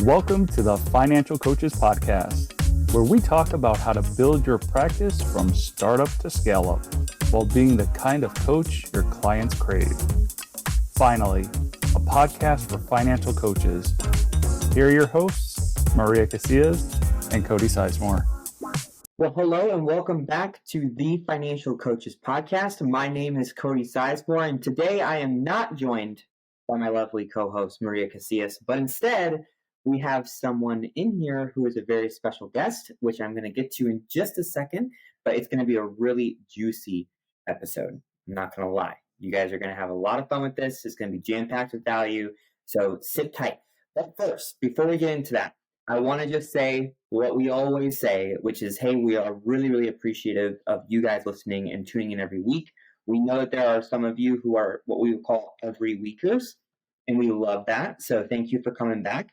Welcome to the Financial Coaches Podcast, where we talk about how to build your practice from startup to scale up while being the kind of coach your clients crave. Finally, a podcast for financial coaches. Here are your hosts, Maria Casillas and Cody Sizemore. Well, hello and welcome back to the Financial Coaches Podcast. My name is Cody Sizemore, and today I am not joined by my lovely co-host, Maria Casillas, but instead we have someone in here who is a very special guest, which I'm going to get to in just a second, but it's going to be a really juicy episode. I'm not going to lie. You guys are going to have a lot of fun with this. It's going to be jam-packed with value, so sit tight. But first, before we get into that, I want to just say what we always say, which is, hey, we are really, really appreciative of you guys listening and tuning in every week. We know that there are some of you who are what we would call every weekers, and we love that. So thank you for coming back.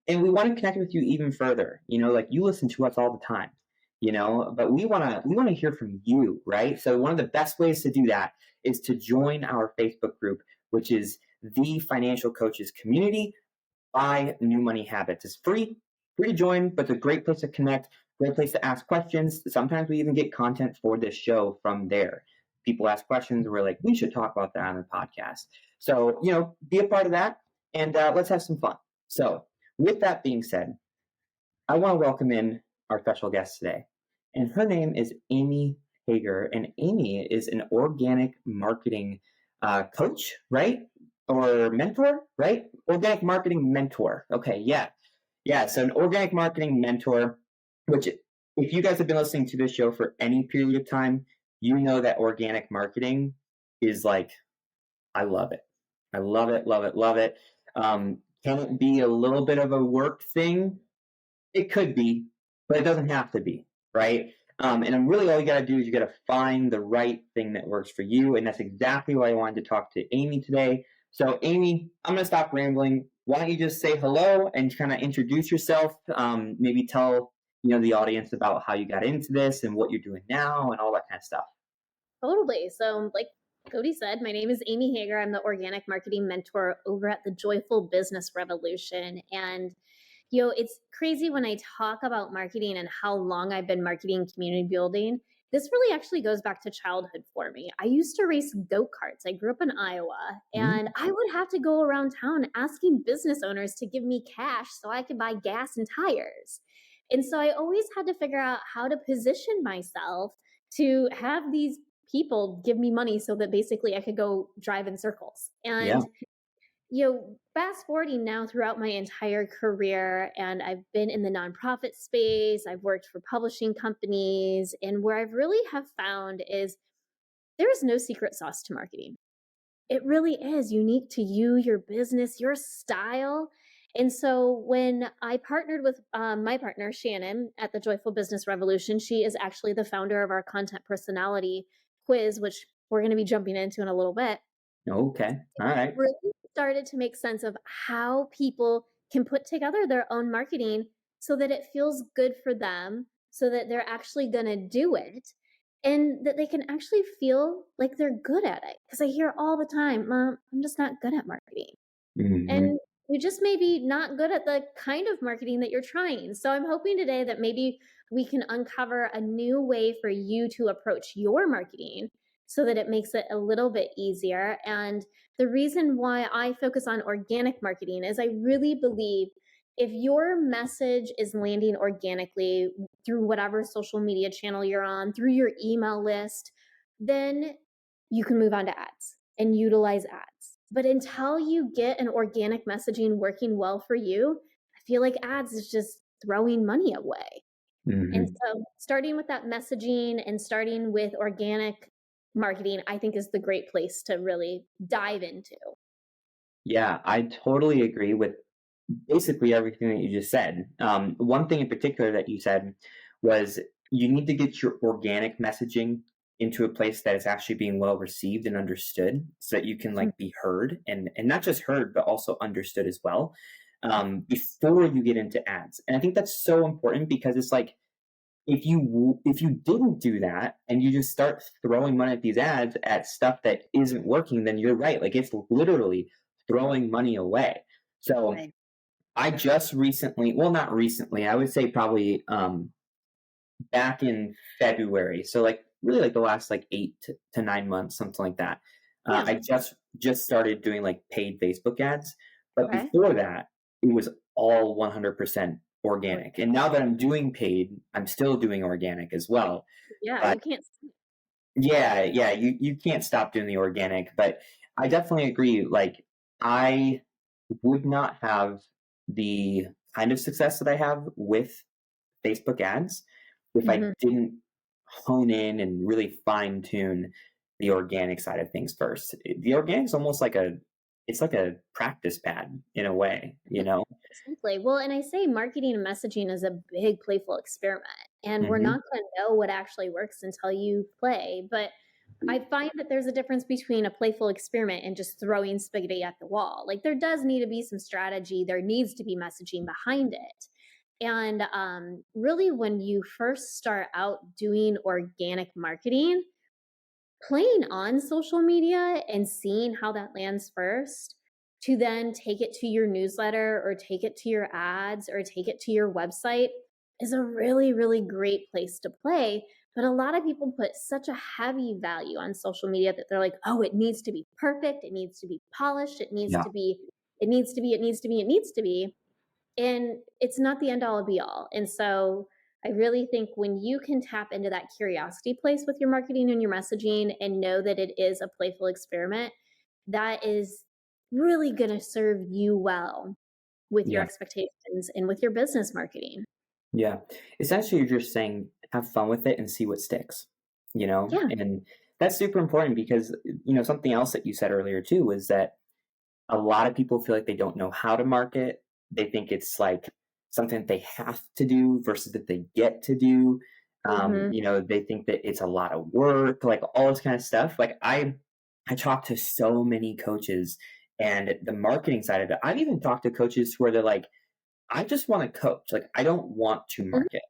And we want to connect with you even further. You know, like you listen to us all the time, you know, but we want to hear from you, right? So one of the best ways to do that is to join our Facebook group, which is the Financial Coaches Community by New Money Habits. It's free to join, but it's a great place to connect, great place to ask questions. Sometimes we even get content for this show from there. People ask questions, we're like, we should talk about that on the podcast. So, you know, be a part of that, and let's have some fun. So with that being said, I want to welcome in our special guest today, and her name is Amy Hager, and Amy is an organic marketing coach, right? Or mentor, right? Organic marketing mentor. Okay, yeah. So an organic marketing mentor, which if you guys have been listening to this show for any period of time, you know that organic marketing is like, I love it. I love it, love it, love it. Can it be a little bit of a work thing? It could be, but it doesn't have to be, right? And really all you got to do is you got to find the right thing that works for you. And that's exactly why I wanted to talk to Amy today. So Amy, I'm going to stop rambling. Why don't you just say hello and kind of introduce yourself, maybe tell the audience about how you got into this and what you're doing now and all that kind of stuff. Totally. So like Cody said, my name is Amy Hager. I'm the organic marketing mentor over at the Joyful Business Revolution. And, it's crazy when I talk about marketing and how long I've been marketing community building. This really actually goes back to childhood for me. I used to race go-karts. I grew up in Iowa, and I would have to go around town asking business owners to give me cash so I could buy gas and tires. And so I always had to figure out how to position myself to have these people give me money so that basically I could go drive in circles. And, fast forwarding now throughout my entire career, and I've been in the nonprofit space, I've worked for publishing companies, and where I've really have found is there is no secret sauce to marketing. It really is unique to you, your business, your style. And so when I partnered with my partner, Shannon, at the Joyful Business Revolution, she is actually the founder of our content personality quiz, which we're going to be jumping into in a little bit. Okay. All right. It really started to make sense of how people can put together their own marketing so that it feels good for them, so that they're actually going to do it, and that they can actually feel like they're good at it. Because I hear all the time, Mom, I'm just not good at marketing. Mm-hmm. And you just may be not good at the kind of marketing that you're trying. So I'm hoping today that maybe we can uncover a new way for you to approach your marketing so that it makes it a little bit easier. And the reason why I focus on organic marketing is I really believe if your message is landing organically through whatever social media channel you're on, through your email list, then you can move on to ads and utilize ads. But until you get an organic messaging working well for you, I feel like ads is just throwing money away. Mm-hmm. And so starting with that messaging and starting with organic marketing, I think is the great place to really dive into. Yeah, I totally agree with basically everything that you just said. One thing in particular that you said was you need to get your organic messaging into a place that is actually being well received and understood so that you can be heard and not just heard, but also understood as well before you get into ads. And I think that's so important because it's like, if you didn't do that and you just start throwing money at these ads at stuff that isn't working, then you're right. Like it's literally throwing money away. So I just recently, well, not recently, I would say probably back in February. So like really like the last like 8 to 9 months, something like that. Yeah. I just started doing like paid Facebook ads, but Okay. before that, it was all 100% organic. And now that I'm doing paid, I'm still doing organic as well. Yeah, But you can't. yeah, you can't stop doing the organic. But I definitely agree. Like I would not have the kind of success that I have with Facebook ads if I Mhm. didn't hone in and really fine tune the organic side of things first. The organic is almost like it's like a practice pad in a way, you know? Exactly. Well, and I say marketing and messaging is a big playful experiment, and we're Hmm. not going to know what actually works until you play. But I find that there's a difference between a playful experiment and just throwing spaghetti at the wall. Like there does need to be some strategy, there needs to be messaging behind it. And really, when you first start out doing organic marketing, playing on social media and seeing how that lands first to then take it to your newsletter or take it to your ads or take it to your website is a really, really great place to play. But a lot of people put such a heavy value on social media that they're like, oh, it needs to be perfect. It needs to be polished. It needs Yeah. to be, it needs to be, it needs to be, it needs to be. And it's not the end all be all. And so I really think when you can tap into that curiosity place with your marketing and your messaging and know that it is a playful experiment, that is really going to serve you well with your Yeah. expectations and with your business marketing. Yeah. Essentially, you're just saying have fun with it and see what sticks, you know? Yeah. And that's super important because, something else that you said earlier too was that a lot of people feel like they don't know how to market. They think it's like something that they have to do versus that they get to do. Mm-hmm. They think that it's a lot of work, like all this kind of stuff. Like I talk to so many coaches and the marketing side of it. I've even talked to coaches where they're like, I just want to coach. Like I don't want to market.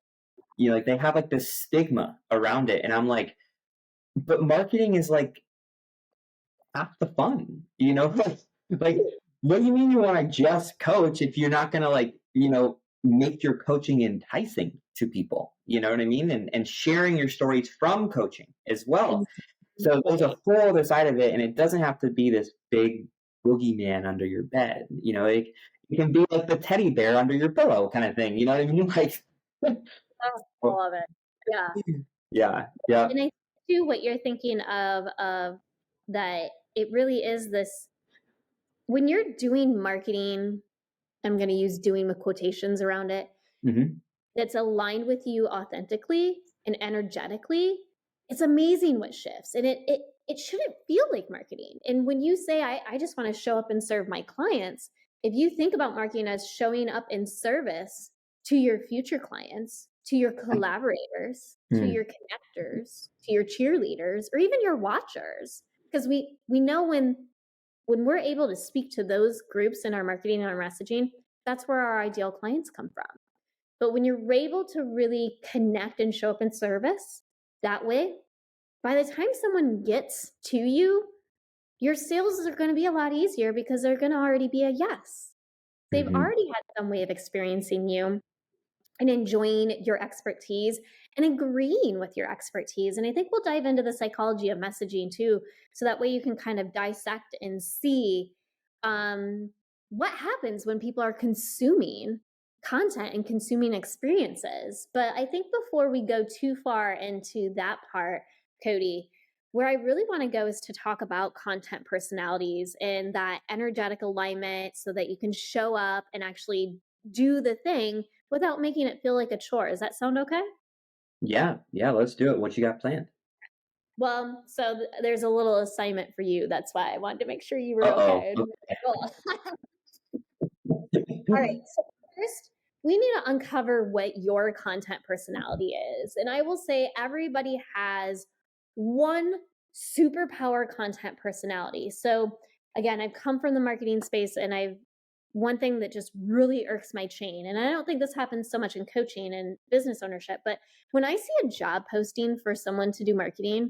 Like they have like this stigma around it. And I'm like, but marketing is like half the fun, like what do you mean you want to just coach if you're not going to like, make your coaching enticing to people, you know what I mean? And sharing your stories from coaching as well. So there's a Exactly. whole other side of it, and it doesn't have to be this big boogeyman under your bed. It can be like the teddy bear under your pillow kind of thing. You know what I mean? Like, Oh, I love it. Yeah. yeah, yeah. And I do what you're thinking of that it really is this when you're doing marketing, I'm going to use doing with quotations around it, Hmm. that's aligned with you authentically and energetically, it's amazing what shifts. And it shouldn't feel like marketing. And when you say, I just want to show up and serve my clients, if you think about marketing as showing up in service to your future clients, to your collaborators, to Mm. your connectors, to your cheerleaders, or even your watchers, because we know when we're able to speak to those groups in our marketing and our messaging, that's where our ideal clients come from. But when you're able to really connect and show up in service that way, by the time someone gets to you, your sales are going to be a lot easier because they're going to already be a yes. They've Hmm. already had some way of experiencing you and enjoying your expertise and agreeing with your expertise. And I think we'll dive into the psychology of messaging too, so that way you can kind of dissect and see what happens when people are consuming content and consuming experiences. But I think before we go too far into that part, Cody, where I really want to go is to talk about content personalities and that energetic alignment so that you can show up and actually do the thing without making it feel like a chore. Does that sound okay? Yeah, let's do it. What you got planned? Well, so there's a little assignment for you. That's why I wanted to make sure you were Uh-oh. okay. Cool. All right. So first, we need to uncover what your content personality is. And I will say everybody has one superpower content personality. So again, I've come from the marketing space and I've one thing that just really irks my chain. And I don't think this happens so much in coaching and business ownership, but when I see a job posting for someone to do marketing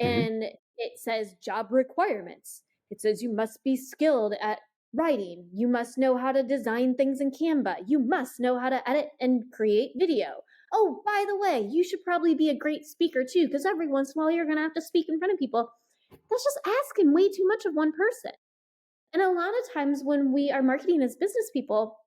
Mhm. and it says job requirements, it says you must be skilled at writing. You must know how to design things in Canva. You must know how to edit and create video. Oh, by the way, you should probably be a great speaker too, because every once in a while you're going to have to speak in front of people. That's just asking way too much of one person. And a lot of times when we are marketing as business people,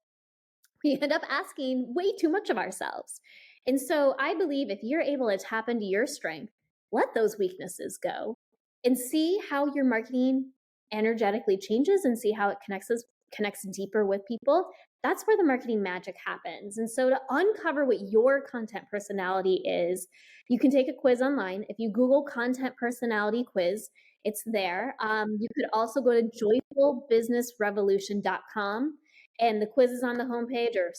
we end up asking way too much of ourselves. And so I believe if you're able to tap into your strength, let those weaknesses go, and see how your marketing energetically changes and see how it connects deeper with people, that's where the marketing magic happens. And so to uncover what your content personality is, you can take a quiz online. If you Google content personality quiz, it's there. You could also go to joyfulbusinessrevolution.com, and the quiz is on the homepage, or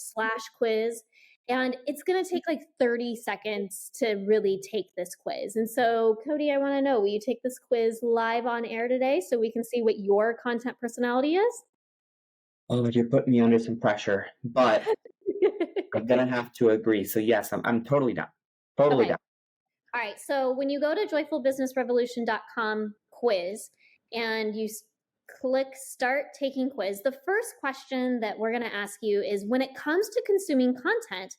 /quiz. And it's going to take like 30 seconds to really take this quiz. And so, Cody, I want to know, will you take this quiz live on air today so we can see what your content personality is? Oh, you're putting me under some pressure, but I'm going to have to agree. So yes, I'm totally down. Totally Okay. down. All right. So when you go to joyfulbusinessrevolution.com quiz and you click start taking quiz, the first question that we're going to ask you is, when it comes to consuming content,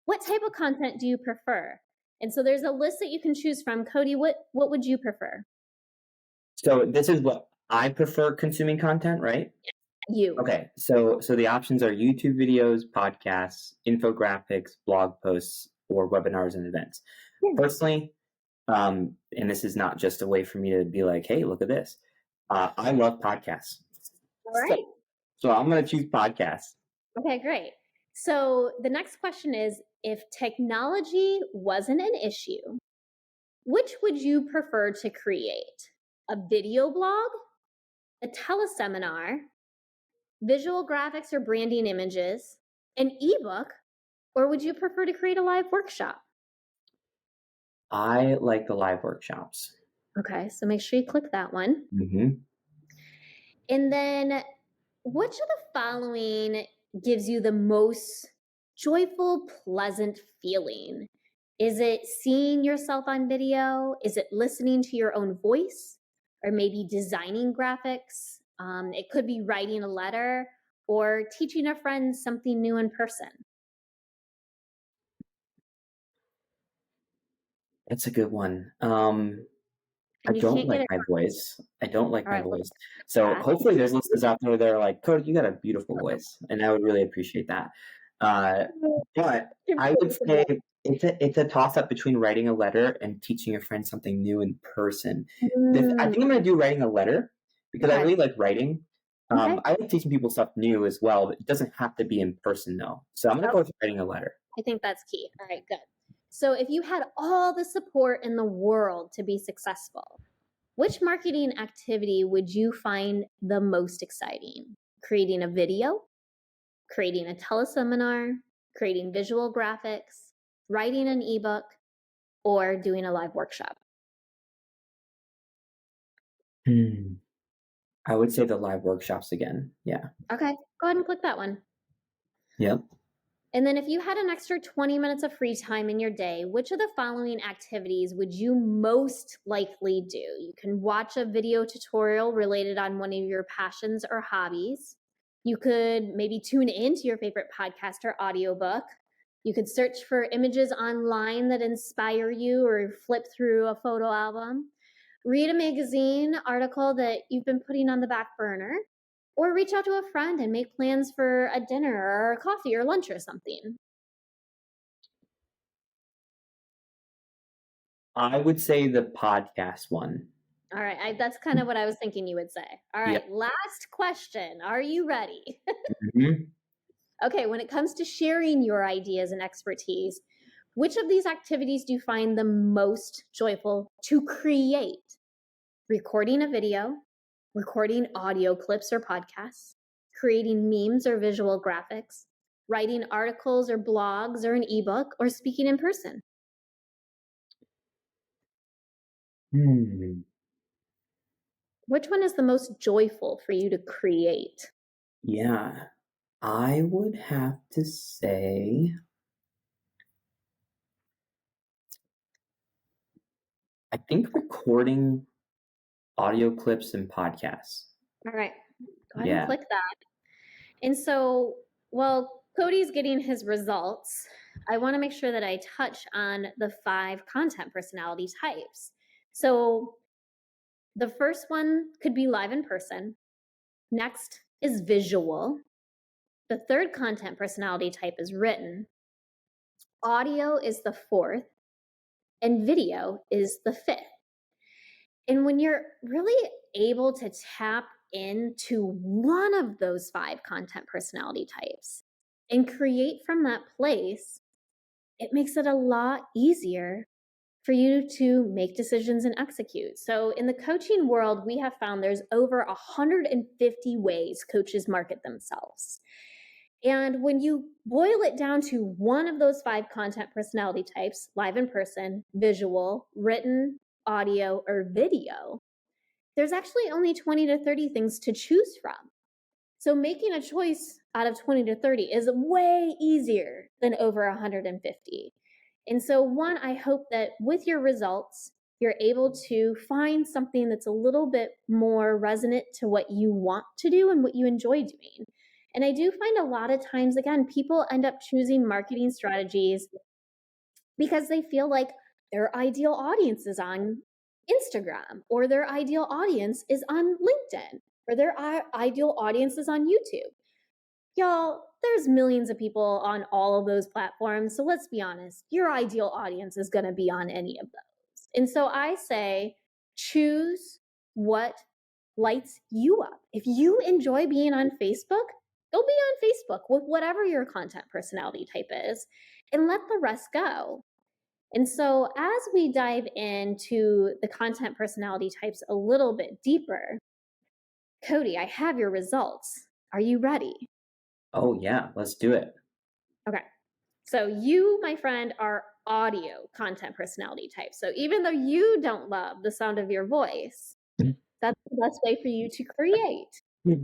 what type of content do you prefer? And so there's a list that you can choose from. Cody, what would you prefer? So this is what I prefer consuming content, right? You. Okay. So the options are YouTube videos, podcasts, infographics, blog posts, or webinars and events. Yeah. Personally, and this is not just a way for me to be like, hey, look at this. I love podcasts. All right. So I'm going to choose podcasts. Okay, great. So the next question is, if technology wasn't an issue, which would you prefer to create? A video blog, a teleseminar, visual graphics or branding images, an ebook, or would you prefer to create a live workshop? I like the live workshops. Okay, so make sure you click that one. Mm-hmm. And then, which of the following gives you the most joyful, pleasant feeling? Is it seeing yourself on video? Is it listening to your own voice? Or maybe designing graphics? It could be writing a letter or teaching a friend something new in person. That's a good one. I And you don't can't like get it. my voice. I don't like All my right, voice. So that. hopefully there's listeners out there that are like, Cody, you got a beautiful voice. And I would really appreciate that. But I would say it's a toss-up between writing a letter and teaching a friend something new in person. I think I'm going to do writing a letter because I Okay. really like writing. Okay. I like teaching people stuff new as well, but it doesn't have to be in person though. So I'm going to go with writing a letter. I think that's key. All right, good. So if you had all the support in the world to be successful, which marketing activity would you find the most exciting? Creating a video, creating a teleseminar, creating visual graphics, writing an ebook, or doing a live workshop? I would say the live workshops again. Yeah. Okay, go ahead and click that one. Yep. And then if you had an extra 20 minutes of free time in your day, which of the following activities would you most likely do? You can watch a video tutorial related on one of your passions or hobbies. You could maybe tune into your favorite podcast or audiobook. You could search for images online that inspire you, or flip through a photo album. Read a magazine article that you've been putting on the back burner, or reach out to a friend and make plans for a dinner or a coffee or lunch or something. I would say the podcast one. All right, that's kind of what I was thinking you would say. All right, Last question. Are you ready? Mm-hmm. Okay, when it comes to sharing your ideas and expertise, which of these activities do you find the most joyful to create? Recording a video, recording audio clips or podcasts, creating memes or visual graphics, writing articles or blogs or an ebook, or speaking in person? Which one is the most joyful for you to create? Yeah, I would have to say, I think recording audio clips and podcasts. All right. Go ahead and click that. And so while Cody's getting his results, I want to make sure that I touch on the 5 content personality types. So the first one could be live in person. Next is visual. The third content personality type is written. Audio is the 4th, and video is the 5th. And when you're really able to tap into one of those 5 content personality types and create from that place, it makes it a lot easier for you to make decisions and execute. So in the coaching world, we have found there's over 150 ways coaches market themselves. And when you boil it down to one of those 5 content personality types, live in person, visual, written, audio, or video, there's actually only 20 to 30 things to choose from. So making a choice out of 20 to 30 is way easier than over 150. And so one, I hope that with your results, you're able to find something that's a little bit more resonant to what you want to do and what you enjoy doing. And I do find a lot of times, again, people end up choosing marketing strategies because they feel like their ideal audience is on Instagram, or their ideal audience is on LinkedIn, or their ideal audience is on YouTube. Y'all, there's millions of people on all of those platforms. So let's be honest, your ideal audience is going to be on any of those. And so I say, choose what lights you up. If you enjoy being on Facebook, go be on Facebook with whatever your content personality type is, and let the rest go. And so as we dive into the content personality types a little bit deeper, Cody, I have your results. Are you ready? Oh, yeah, let's do it. Okay. So you, my friend, are audio content personality type. So even though you don't love the sound of your voice, that's the best way for you to create.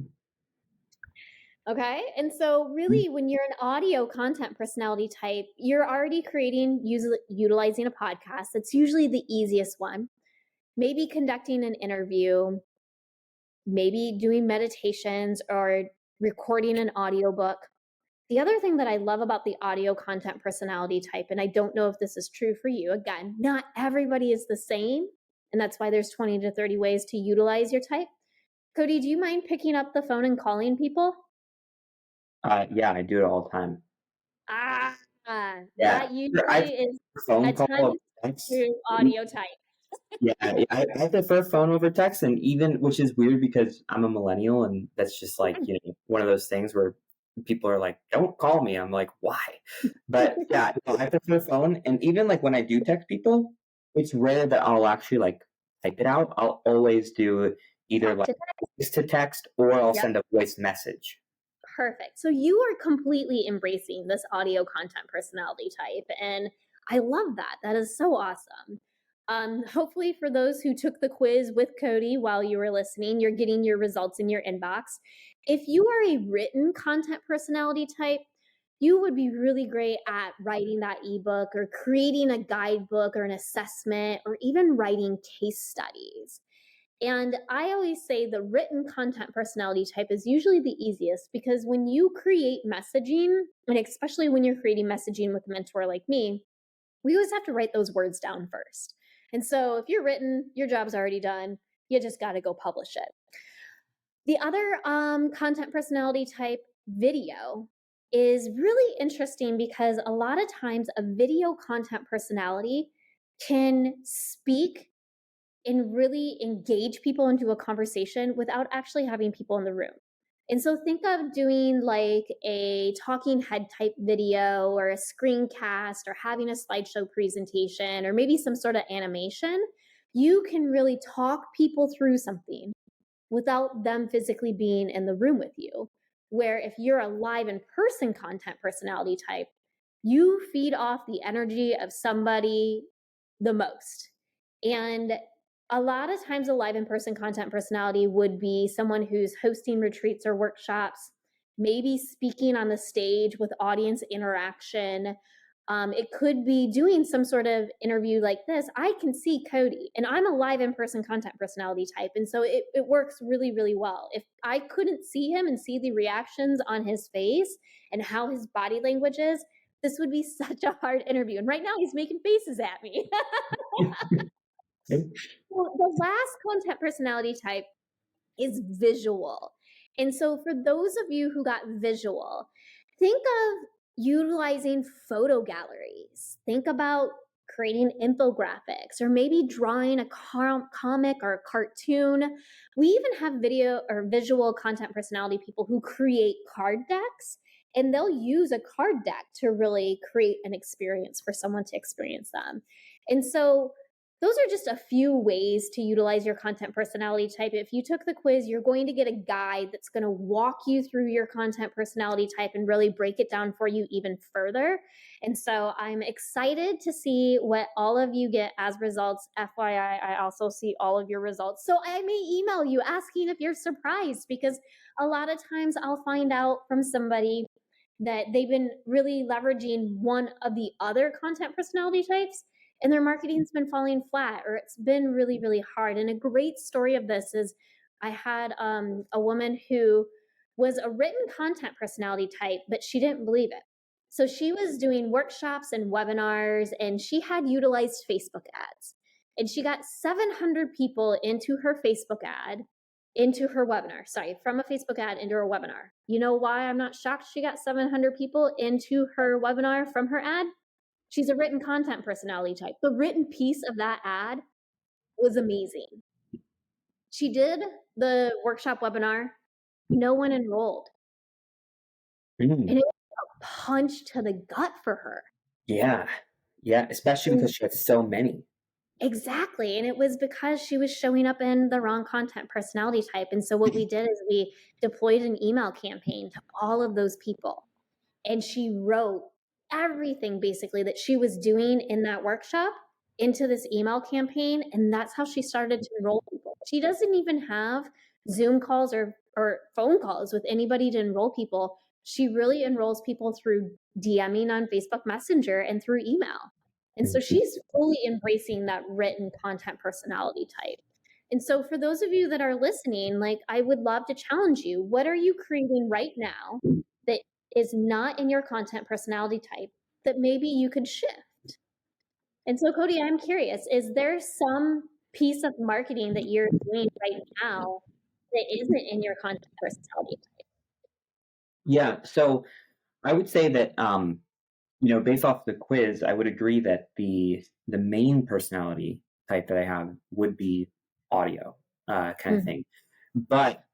Okay. And so really, when you're an audio content personality type, you're already creating, utilizing a podcast. That's usually the easiest one. Maybe conducting an interview, maybe doing meditations or recording an audiobook. The other thing that I love about the audio content personality type, and I don't know if this is true for you, again, not everybody is the same, and that's why there's 20 to 30 ways to utilize your type. Cody, do you mind picking up the phone and calling people? Yeah, I do it all the time. That usually is phone a call ton to audio type. Yeah, I prefer phone over text, and even, which is weird because I'm a millennial, and that's just like, one of those things where people are like, "Don't call me." I'm like, "Why?" But yeah, no, I prefer phone, and even like when I do text people, it's rare that I'll actually like type it out. I'll always do either like text to text, or I'll send a voice message. Perfect. So you are completely embracing this audio content personality type, and I love that. That is so awesome. Hopefully for those who took the quiz with Cody while you were listening, you're getting your results in your inbox. If you are a written content personality type, you would be really great at writing that ebook or creating a guidebook or an assessment or even writing case studies. And I always say the written content personality type is usually the easiest because when you create messaging, and especially when you're creating messaging with a mentor like me, we always have to write those words down first. And so if you're written, your job's already done. You just got to go publish it. The other content personality type, video, is really interesting because a lot of times a video content personality can speak and really engage people into a conversation without actually having people in the room. And so think of doing like a talking head type video or a screencast or having a slideshow presentation or maybe some sort of animation. You can really talk people through something without them physically being in the room with you. Where if you're a live in person content personality type, you feed off the energy of somebody the most. And a lot of times a live in-person content personality would be someone who's hosting retreats or workshops, maybe speaking on the stage with audience interaction, It could be doing some sort of interview like this. I can see Cody, and I'm a live in-person content personality type. And so it works really, really well. If I couldn't see him and see the reactions on his face and how his body language is, this would be such a hard interview. And right now he's making faces at me. Well, the last content personality type is visual. And so for those of you who got visual, think of utilizing photo galleries. Think about creating infographics or maybe drawing a comic or a cartoon. We even have video or visual content personality people who create card decks, and they'll use a card deck to really create an experience for someone to experience them. And so those are just a few ways to utilize your content personality type. If you took the quiz, you're going to get a guide that's going to walk you through your content personality type and really break it down for you even further. And so I'm excited to see what all of you get as results. FYI, I also see all of your results. So I may email you asking if you're surprised, because a lot of times I'll find out from somebody that they've been really leveraging one of the other content personality types, and their marketing's been falling flat, or it's been really, really hard. And a great story of this is I had a woman who was a written content personality type, but she didn't believe it. So she was doing workshops and webinars, and she had utilized Facebook ads. And she got 700 people into her Facebook ad, into her webinar. Sorry, from a Facebook ad into her webinar. You know why I'm not shocked she got 700 people into her webinar from her ad? She's a written content personality type. The written piece of that ad was amazing. She did the workshop webinar. No one enrolled. And it was a punch to the gut for her. Yeah. Yeah. Especially because she had so many. Exactly. And it was because she was showing up in the wrong content personality type. And so what we did is we deployed an email campaign to all of those people. And she wrote everything basically that she was doing in that workshop into this email campaign. And that's how she started to enroll people. She doesn't even have Zoom calls or phone calls with anybody to enroll people. She really enrolls people through DMing on Facebook Messenger and through email. And so she's fully embracing that written content personality type. And so for those of you that are listening, like, I would love to challenge you. What are you creating right now that is not in your content personality type that maybe you could shift? And so, Cody, I'm curious, is there some piece of marketing that you're doing right now that isn't in your content personality type? Yeah. So I would say that, based off the quiz, I would agree that the main personality type that I have would be audio kind of thing. But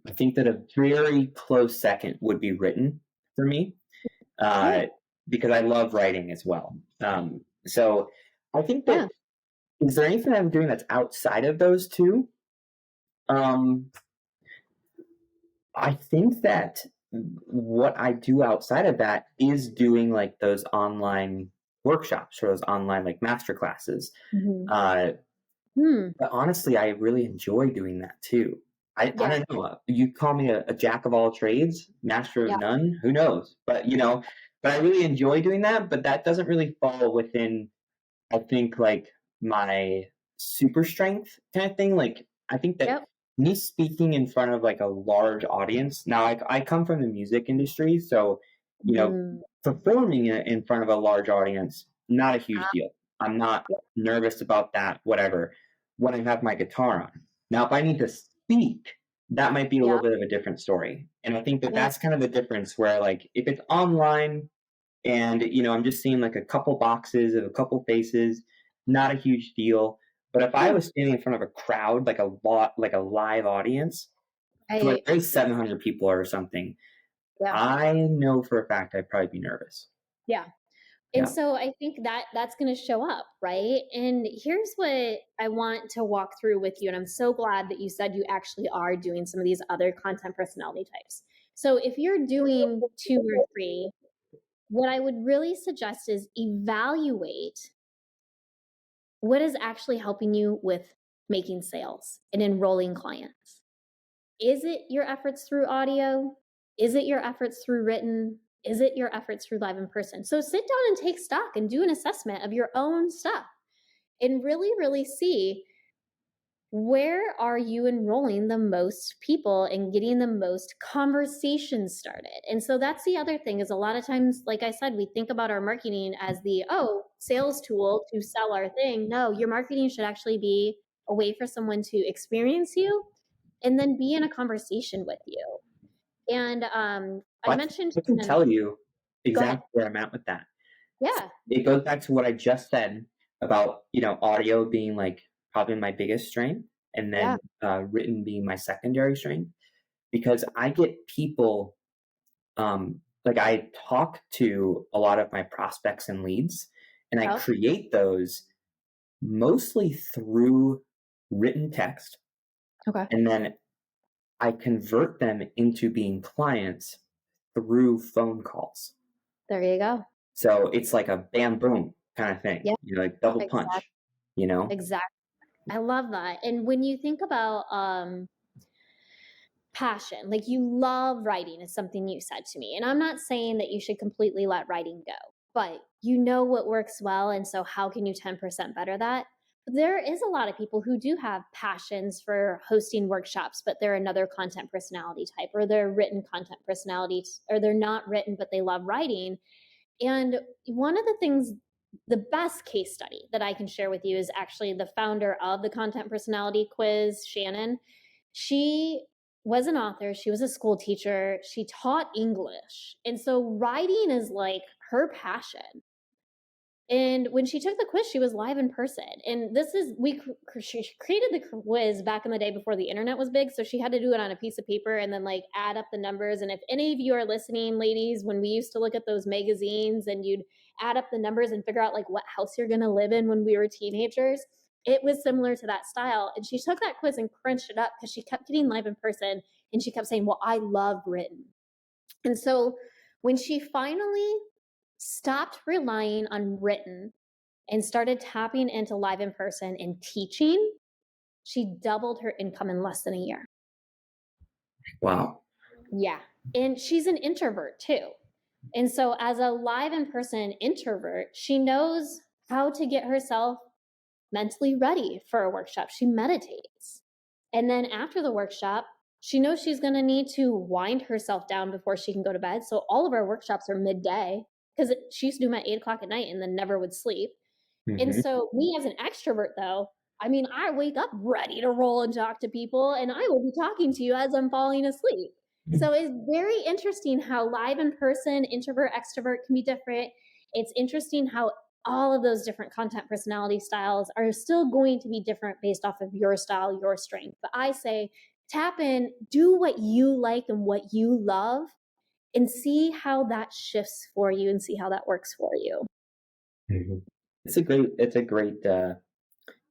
I think that a very close second would be written for me, because I love writing as well. So I think that, is there anything I'm doing that's outside of those two? I think that what I do outside of that is doing like those online workshops or those online like master classes. But honestly, I really enjoy doing that too. I don't know. You call me a jack of all trades, master of none. Who knows? But but I really enjoy doing that. But that doesn't really fall within, I think, like my super strength kind of thing. Like I think that me speaking in front of like a large audience. Now I come from the music industry, so performing in front of a large audience, not a huge deal. I'm not nervous about that. Whatever. When I have my guitar on. Now, if I need to speak, that might be a little bit of a different story. And I think that that's kind of the difference where, like, if it's online and, I'm just seeing like a couple boxes of a couple faces, not a huge deal. But if I was standing in front of a crowd, like a live audience, like there's 700 people or something, I know for a fact I'd probably be nervous. Yeah. And so I think that's going to show up, right? And here's what I want to walk through with you. And I'm so glad that you said you actually are doing some of these other content personality types. So if you're doing 2 or 3, what I would really suggest is evaluate what is actually helping you with making sales and enrolling clients. Is it your efforts through audio? Is it your efforts through written? Is it your efforts through live in person? So sit down and take stock and do an assessment of your own stuff and really, really see, where are you enrolling the most people and getting the most conversations started? And so that's the other thing, is a lot of times, like I said, we think about our marketing as the, sales tool to sell our thing. No, your marketing should actually be a way for someone to experience you and then be in a conversation with you. And I mentioned, I can tell you go ahead. exactly where I'm at with that. Yeah. It goes back to what I just said about, audio being like probably my biggest strength, and then written being my secondary strength, because I get people, like I talk to a lot of my prospects and leads, and I Oh, create those mostly through written text, okay. and then I convert them into being clients through phone calls. There you go. So it's like a bam boom kind of thing, Yeah, like double exactly. punch, you know? Exactly. I love that. And when you think about passion, like you love writing, is something you said to me. And I'm not saying that you should completely let writing go, but you know what works well. And so how can you 10% better that? But there is a lot of people who do have passions for hosting workshops, but they're another content personality type, or they're written content personality, or they're not written, but they love writing. And one of the things, the best case study that I can share with you is actually the founder of the content personality quiz, Shannon. She was an author, she was a school teacher, she taught English. And so writing is like her passion. And when she took the quiz, she was live in person. And this is, she created the quiz back in the day before the internet was big. So she had to do it on a piece of paper and then like add up the numbers. And if any of you are listening, ladies, when we used to look at those magazines and you'd add up the numbers and figure out like what house you're going to live in when we were teenagers, it was similar to that style. And she took that quiz and crunched it up because she kept getting live in person. And she kept saying, well, I love written. And so when she finally stopped relying on written and started tapping into live in person and teaching, she doubled her income in less than a year. Wow. Yeah. And she's an introvert too. And so, as a live in person introvert, she knows how to get herself mentally ready for a workshop. She meditates. And then after the workshop, she knows she's going to need to wind herself down before she can go to bed. So, all of our workshops are midday, because she used to do them at 8 o'clock at night and then never would sleep. And Mm-hmm. so, me as an extrovert, though, I mean, I wake up ready to roll and talk to people, and I will be talking to you as I'm falling asleep. So it's very interesting how live in person, introvert, extrovert can be different. It's interesting how all of those different content personality styles are still going to be different based off of your style, your strength. But I say, tap in, do what you like and what you love, and see how that shifts for you and see how that works for you. Mm-hmm. It's a great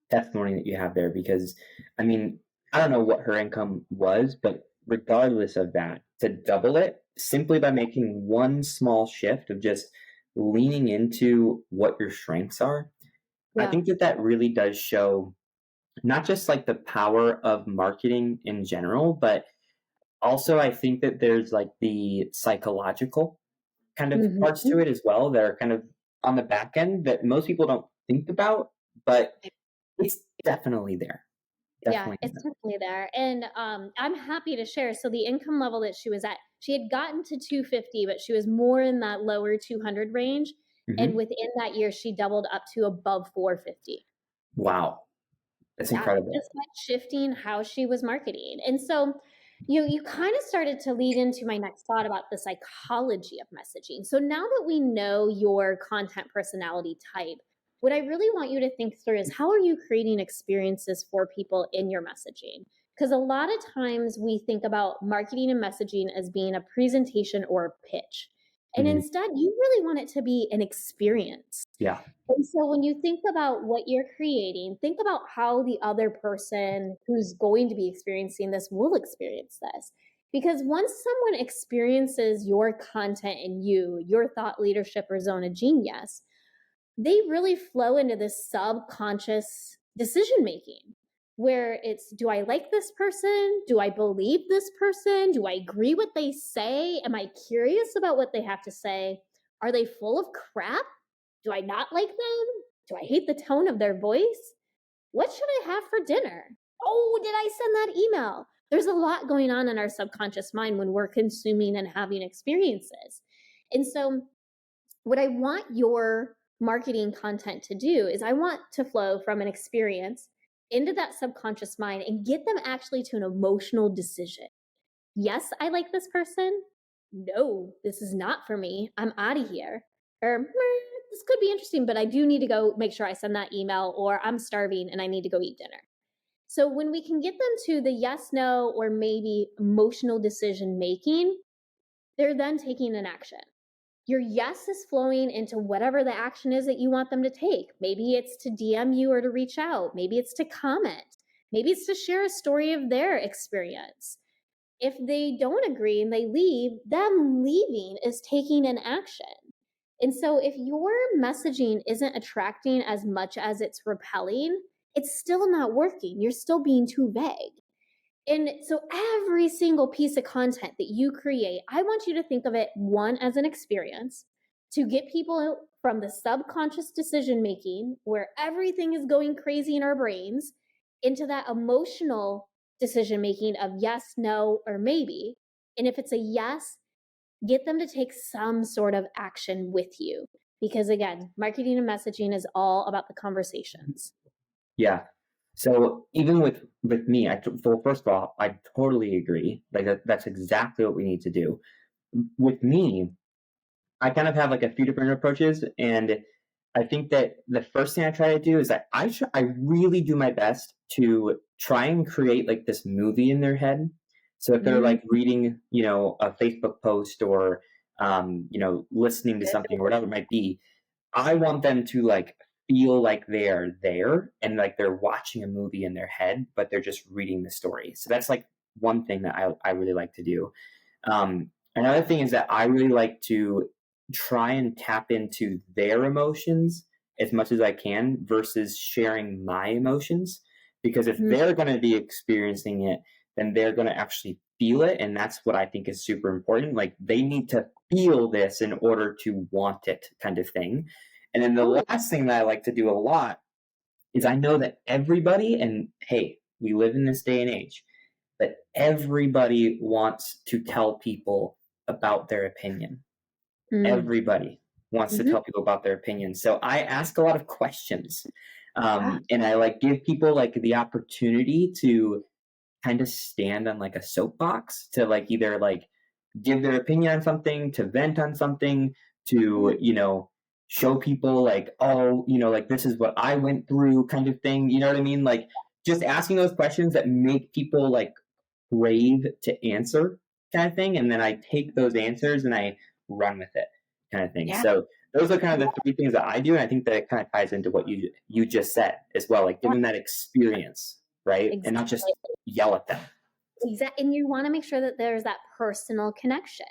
testimony that you have there, because I mean, I don't know what her income was, but regardless of that, to double it simply by making one small shift of just leaning into what your strengths are, I Yeah. think that really does show not just like the power of marketing in general, but also I think that there's like the psychological kind of parts to Mhm. it as well that are kind of on the back end that most people don't think about, but it's definitely there. Yeah, Definitely it's there. definitely there. And I'm happy to share. So the income level that she was at, she had gotten to 250, but she was more in that lower 200 range. And Mhm. within that year, she doubled up to above 450. Wow. That's Yeah, incredible. just by shifting how she was marketing. And so you kind of started to lead into my next thought about the psychology of messaging. So now that we know your content personality type, what I really want you to think through is, how are you creating experiences for people in your messaging? Because a lot of times we think about marketing and messaging as being a presentation or a pitch. And Mhm. instead, you really want it to be an experience. Yeah. And so when you think about what you're creating, think about how the other person who's going to be experiencing this will experience this. Because once someone experiences your content and your thought leadership or zone of genius, they really flow into this subconscious decision making. where it's, do I like this person? Do I believe this person? Do I agree what they say? Am I curious about what they have to say? Are they full of crap? Do I not like them? Do I hate the tone of their voice? What should I have for dinner? Oh, did I send that email? There's a lot going on in our subconscious mind when we're consuming and having experiences. And so what I want your marketing content to do is I want to flow from an experience into that subconscious mind and get them actually to an emotional decision. Yes, I like this person. No, this is not for me. I'm out of here. Or this could be interesting, but I do need to go make sure I send that email, or I'm starving and I need to go eat dinner. So when we can get them to the yes, no, or maybe emotional decision making, they're then taking an action. Your yes is flowing into whatever the action is that you want them to take. Maybe it's to DM you or to reach out. Maybe it's to comment. Maybe it's to share a story of their experience. If they don't agree and they leave, them leaving is taking an action. And so if your messaging isn't attracting as much as it's repelling, it's still not working. You're still being too vague. And so every single piece of content that you create, I want you to think of it, one, as an experience to get people from the subconscious decision making, where everything is going crazy in our brains, into that emotional decision making of yes, no, or maybe. And if it's a yes, get them to take some sort of action with you. Because again, marketing and messaging is all about the conversations. Yeah. So even with me, well, first of all, I totally agree. Like that's exactly what we need to do. With me, I kind of have like a few different approaches, and I think that the first thing I try to do is that I really do my best to try and create like this movie in their head. So if they're like reading, a Facebook post or, listening to something or whatever it might be, I want them to like feel like they're there and like they're watching a movie in their head, but they're just reading the story. So that's like one thing that I really like to do. Another thing is that I really like to try and tap into their emotions as much as I can versus sharing my emotions. Because if they're going to be experiencing it, then they're going to actually feel it. And that's what I think is super important. Like they need to feel this in order to want it, kind of thing. And then the last thing that I like to do a lot is I know that everybody, and hey, we live in this day and age, that everybody wants to tell people about their opinion. Everybody wants to tell people about their opinion. So I ask a lot of questions. And I like give people like the opportunity to kind of stand on like a soapbox to like either like give their opinion on something, to vent on something, to, show people like, oh, like this is what I went through, kind of thing. You know what I mean? Like just asking those questions that make people like crave to answer, kind of thing. And then I take those answers and I run with it, kind of thing. Yeah. So those are kind of the three things that I do. And I think that it kind of ties into what you just said as well, like give them that experience, right? Exactly. And not just yell at them. Exactly. And you want to make sure that there's that personal connection.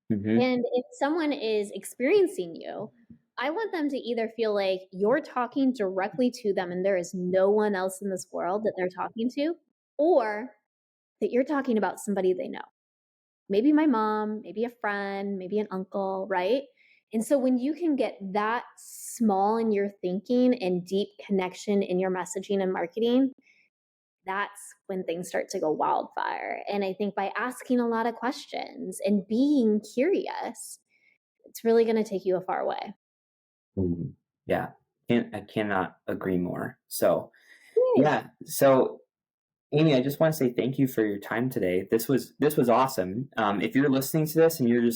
And if someone is experiencing you, I want them to either feel like you're talking directly to them and there is no one else in this world that they're talking to, or that you're talking about somebody they know. Maybe my mom, maybe a friend, maybe an uncle, right? And so when you can get that small in your thinking and deep connection in your messaging and marketing, that's when things start to go wildfire. And I think by asking a lot of questions and being curious, it's really going to take you a far way. Yeah, I cannot agree more. So, yeah. So, Amy, I just want to say thank you for your time today. This was awesome. If you're listening to this and you're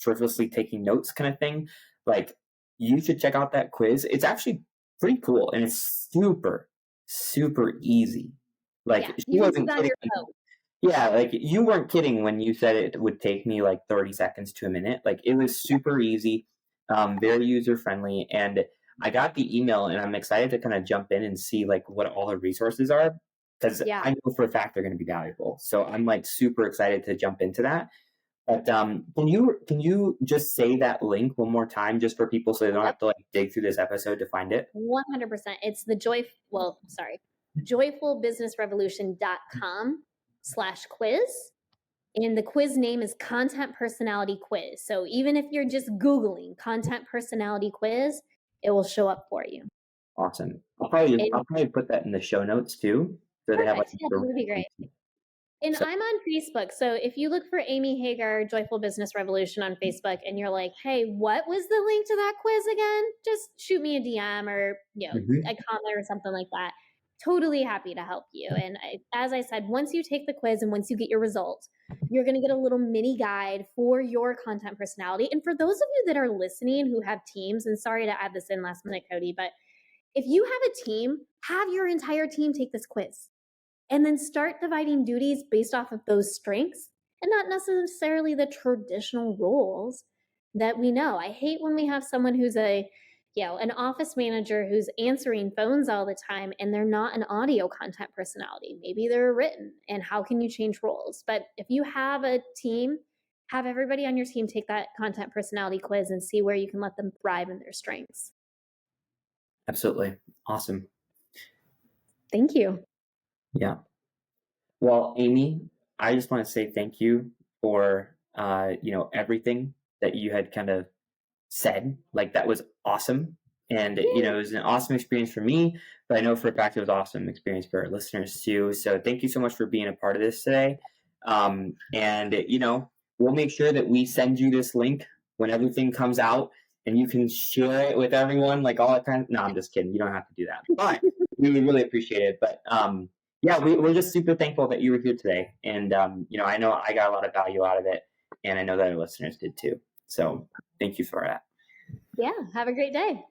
frivolously taking notes, kind of thing, like you should check out that quiz. It's actually pretty cool and it's super, super easy. Like she wasn't kidding. Yeah, like you weren't kidding when you said it would take me like 30 seconds to a minute. Like it was super easy, very user friendly. And I got the email and I'm excited to kind of jump in and see like what all the resources are, because I know for a fact they're going to be valuable. So I'm like super excited to jump into that. But can you just say that link one more time just for people so they don't have to like dig through this episode to find it? 100%. It's the joyfulbusinessrevolution.com/quiz. And the quiz name is Content Personality Quiz. So even if you're just Googling Content Personality Quiz, it will show up for you. Awesome. I'll probably put that in the show notes too. So they have Perfect. Yeah, that would be great. And I'm on Facebook. So if you look for Amy Hager, Joyful Business Revolution on Facebook, and you're like, hey, what was the link to that quiz again? Just shoot me a DM or, a comment or something like that. Totally happy to help you. And as I said, once you take the quiz and once you get your results, you're going to get a little mini guide for your content personality. And for those of you that are listening who have teams, and sorry to add this in last minute, Cody, but if you have a team, have your entire team take this quiz. And then start dividing duties based off of those strengths and not necessarily the traditional roles that we know. I hate when we have someone who's an office manager who's answering phones all the time and they're not an audio content personality. Maybe they're written, and how can you change roles? But if you have a team, have everybody on your team take that content personality quiz and see where you can let them thrive in their strengths. Absolutely. Awesome. Thank you. Yeah. Well, Amy, I just want to say thank you for, everything that you had kind of said. Like, that was awesome. And, it was an awesome experience for me, but I know for a fact it was an awesome experience for our listeners too. So thank you so much for being a part of this today. We'll make sure that we send you this link when everything comes out and you can share it with everyone, like all that kind of, no, I'm just kidding. You don't have to do that, but we would really appreciate it. But, we're just super thankful that you were here today. And, I know I got a lot of value out of it, and I know that our listeners did too. So thank you for that. Yeah. Have a great day.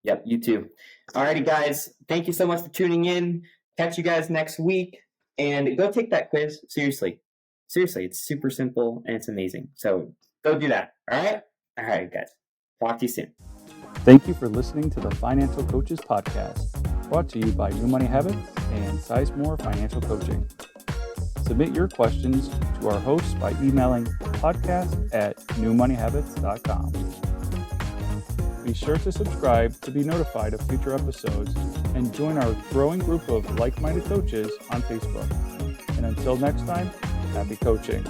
Yep. You too. Alrighty, guys. Thank you so much for tuning in. Catch you guys next week, and go take that quiz. Seriously, it's super simple and it's amazing. So go do that. All right, guys. Talk to you soon. Thank you for listening to the Financial Coaches Podcast, brought to you by New Money Habits and Sizemore Financial Coaching. Submit your questions to our hosts by emailing podcast@newmoneyhabits.com. Be sure to subscribe to be notified of future episodes and join our growing group of like-minded coaches on Facebook. And until next time, happy coaching.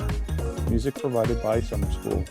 Music provided by Summer School.